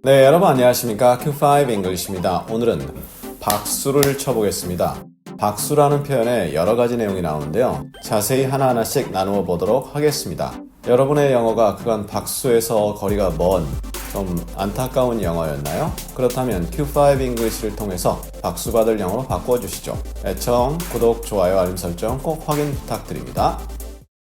네, 여러분 안녕하십니까? Q5 English입니다. 오늘은 박수를 쳐보겠습니다. 박수라는 표현에 여러 가지 내용이 나오는데요. 자세히 하나하나씩 나누어 보도록 하겠습니다. 여러분의 영어가 그간 박수에서 거리가 먼, 좀 안타까운 영어였나요? 그렇다면 Q5 English를 통해서 박수 받을 영어로 바꿔주시죠. 애청, 구독, 좋아요, 알림 설정 꼭 확인 부탁드립니다.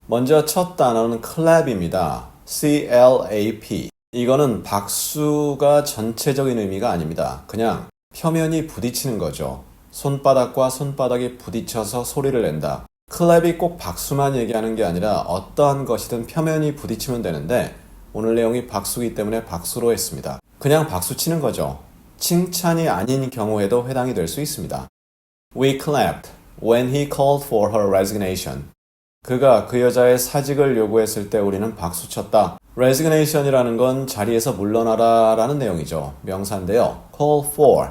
먼저 첫 단어는 clap입니다. C-L-A-P. 이거는 박수가 전체적인 의미가 아닙니다. 그냥 표면이 부딪히는 거죠. 손바닥과 손바닥이 부딪혀서 소리를 낸다. 클랩이 꼭 박수만 얘기하는 게 아니라 어떠한 것이든 표면이 부딪히면 되는데 오늘 내용이 박수이기 때문에 박수로 했습니다. 그냥 박수 치는 거죠. 칭찬이 아닌 경우에도 해당이 될 수 있습니다. We clapped when he called for her resignation. 그가 그 여자의 사직을 요구했을 때 우리는 박수쳤다. resignation이라는 건 자리에서 물러나라 라는 내용이죠. 명사인데요. call for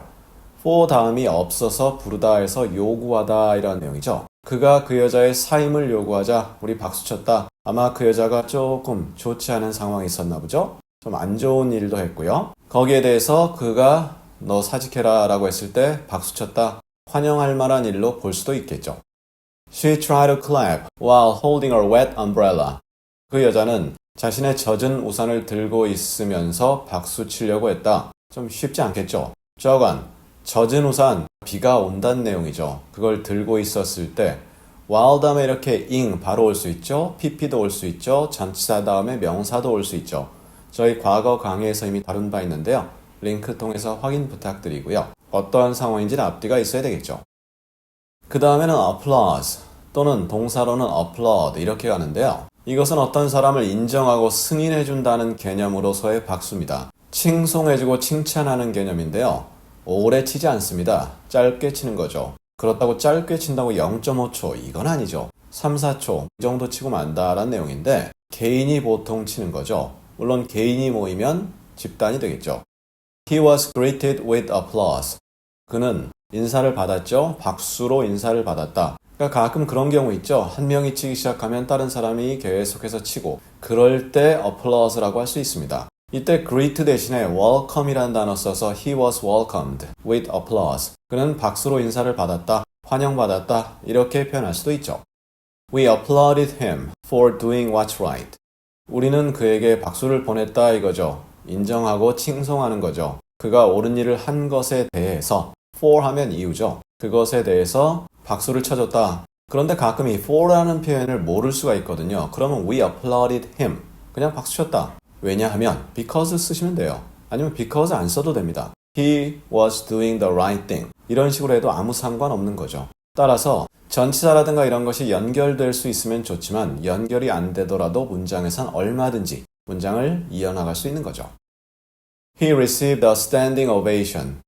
다음이 없어서 부르다 해서 요구하다 이런 내용이죠. 그가 그 여자의 사임을 요구하자 우리 박수쳤다. 아마 그 여자가 조금 좋지 않은 상황이 있었나 보죠. 좀 안 좋은 일도 했고요. 거기에 대해서 그가 너 사직해라 라고 했을 때 박수쳤다. 환영할 만한 일로 볼 수도 있겠죠. She tried to clap while holding her wet umbrella. 그 여자는 자신의 젖은 우산을 들고 있으면서 박수 치려고 했다. 좀 쉽지 않겠죠? 저건 젖은 우산, 비가 온다는 내용이죠. 그걸 들고 있었을 때 while 다음에 이렇게 ing 바로 올 수 있죠. pp도 올 수 있죠. 전치사 다음에 명사도 올 수 있죠. 저희 과거 강의에서 이미 다룬 바 있는데요. 링크 통해서 확인 부탁드리고요. 어떠한 상황인지는 앞뒤가 있어야 되겠죠. 그 다음에는 applause 또는 동사로는 applaud 이렇게 가는데요. 이것은 어떤 사람을 인정하고 승인해준다는 개념으로서의 박수입니다. 칭송해주고 칭찬하는 개념인데요. 오래 치지 않습니다. 짧게 치는 거죠. 그렇다고 짧게 친다고 0.5초 이건 아니죠. 3, 4초 이 정도 치고 만다라는 내용인데 개인이 보통 치는 거죠. 물론 개인이 모이면 집단이 되겠죠. He was greeted with applause. 그는 인사를 받았죠. 박수로 인사를 받았다. 그러니까 가끔 그런 경우 있죠. 한 명이 치기 시작하면 다른 사람이 계속해서 치고 그럴 때 applause라고 할 수 있습니다. 이때 greet 대신에 welcome이라는 단어 써서 he was welcomed with applause. 그는 박수로 인사를 받았다. 환영받았다. 이렇게 표현할 수도 있죠. We applauded him for doing what's right. 우리는 그에게 박수를 보냈다 이거죠. 인정하고 칭송하는 거죠. 그가 옳은 일을 한 것에 대해서 for 하면 이유죠. 그것에 대해서 박수를 쳐줬다. 그런데 가끔 이 for라는 표현을 모를 수가 있거든요. 그러면 we applauded him. 그냥 박수 쳤다. 왜냐하면 because 쓰시면 돼요. 아니면 because 안 써도 됩니다. He was doing the right thing. 이런 식으로 해도 아무 상관없는 거죠. 따라서 전치사라든가 이런 것이 연결될 수 있으면 좋지만 연결이 안 되더라도 문장에선 얼마든지 문장을 이어나갈 수 있는 거죠. He received a standing ovation.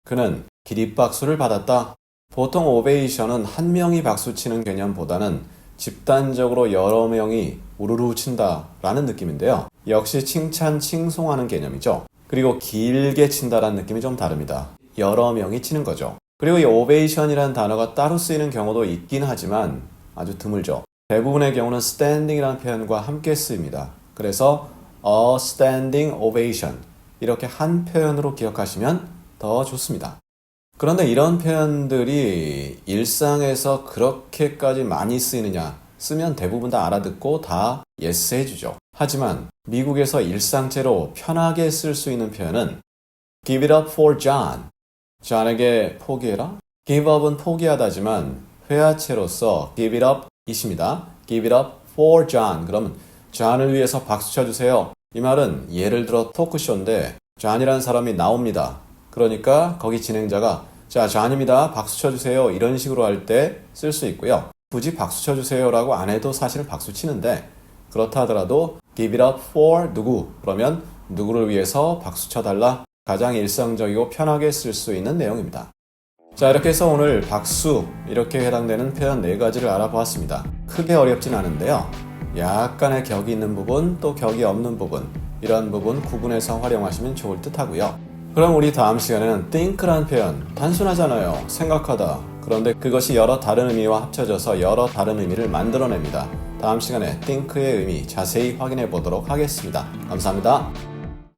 그는 기립박수를 받았다. 보통 오베이션은 한 명이 박수치는 개념보다는 집단적으로 여러 명이 우르르 친다라는 느낌인데요. 역시 칭찬, 칭송하는 개념이죠. 그리고 길게 친다라는 느낌이 좀 다릅니다. 여러 명이 치는 거죠. 그리고 이 오베이션이라는 단어가 따로 쓰이는 경우도 있긴 하지만 아주 드물죠. 대부분의 경우는 standing이라는 표현과 함께 쓰입니다. 그래서 a standing ovation 이렇게 한 표현으로 기억하시면 더 좋습니다. 그런데 이런 표현들이 일상에서 그렇게까지 많이 쓰이느냐? 쓰면 대부분 다 알아듣고 다 yes 해주죠. 하지만 미국에서 일상체로 편하게 쓸 수 있는 표현은 give it up for John. John에게 포기해라? give up은 포기하다지만 회화체로서 give it up 이십니다. give it up for John. 그러면 John을 위해서 박수 쳐주세요. 이 말은 예를 들어 토크쇼인데 John이라는 사람이 나옵니다. 그러니까 거기 진행자가 자, John입니다. 박수 쳐주세요. 이런 식으로 할 때 쓸 수 있고요. 굳이 박수 쳐주세요 라고 안 해도 사실은 박수 치는데 그렇다 하더라도 give it up for 누구? 그러면 누구를 위해서 박수 쳐달라. 가장 일상적이고 편하게 쓸 수 있는 내용입니다. 자, 이렇게 해서 오늘 박수 이렇게 해당되는 표현 4가지를 알아보았습니다. 크게 어렵진 않은데요. 약간의 격이 있는 부분 또 격이 없는 부분 이런 부분 구분해서 활용하시면 좋을 듯 하고요. 그럼 우리 다음 시간에는 think라는 표현 단순하잖아요. 생각하다. 그런데 그것이 여러 다른 의미와 합쳐져서 여러 다른 의미를 만들어냅니다. 다음 시간에 think의 의미 자세히 확인해 보도록 하겠습니다. 감사합니다.